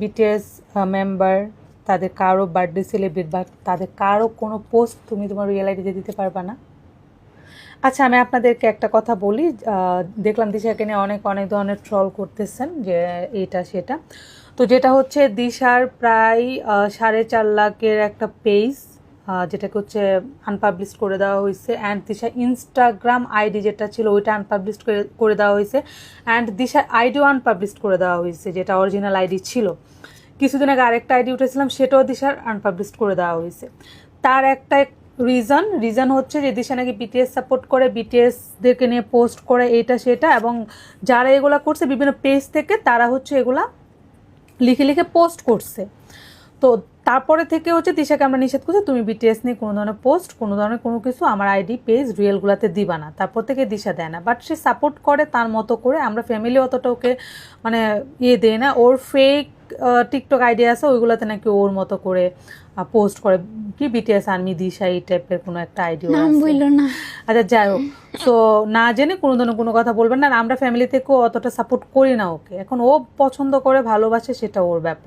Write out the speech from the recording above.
BTS member তাদের কারো birthday celebrate বা তাদের কারো কোনো পোস্ট তুমি তোমার রিয়েল আইডিতে দিতে পারবা না। আচ্ছা, আমি আপনাদেরকে একটা কথা বলি, দেখলাম দিশাকে নিয়ে অনেক অনেক ধরনের ট্রল করতেছেন যে এটা সেটা। তো যেটা হচ্ছে দিশার প্রায় 4.5 লাখের একটা পেজ যেটাকে হচ্ছে আনপাবলিশ করে দেওয়া হয়েছে, অ্যান্ড দিশার ইনস্টাগ্রাম আইডি যেটা ছিল ওইটা আনপাবলিশ করে দেওয়া হয়েছে, অ্যান্ড দিশার আইডিও আনপাবলিশ করে দেওয়া হয়েছে যেটা অরিজিনাল আইডি ছিল। কিছুদিন আগে আরেকটা আইডি উঠেছিলাম, সেটাও দিশার আনপাবলিশ করে দেওয়া হয়েছে। তার একটা রিজন হচ্ছে যে দিশা নাকি বিটিএস সাপোর্ট করে, বিটিএসদেরকে নিয়ে পোস্ট করে এইটা সেটা, এবং যারা এগুলা করছে বিভিন্ন পেজ থেকে তারা হচ্ছে এগুলা লিখে লিখে পোস্ট করছে। তো তারপরে থেকে হচ্ছে দিশাকে আমরা নিষেধ করছি, তুমি বিটিএস নিয়ে কোনো ধরনের পোস্ট, কোনো ধরনের কোনো কিছু আমার আইডি পেজ রিয়েলগুলোতে দিবা না। তারপর থেকে দিশা দেয় না, বাট সে সাপোর্ট করে তার মতো করে। আমরা ফ্যামিলি অতটা ওকে মানে দেয় না। ওর ফেক টিকটক আইডি আছে, ওইগুলোতে নাকি ওর মতো করে পোস্ট করে, কি বিটিএস আর্মি দিশা এই টাইপের কোনো একটা আইডিও আছে। আচ্ছা, যাই হোক, তো না জেনে কোনো ধরনের কোনো কথা বলবেন না। আমরা ফ্যামিলি থেকেও অতটা সাপোর্ট করি না ওকে। এখন ও পছন্দ করে ভালোবাসে, সেটা ওর ব্যাপার।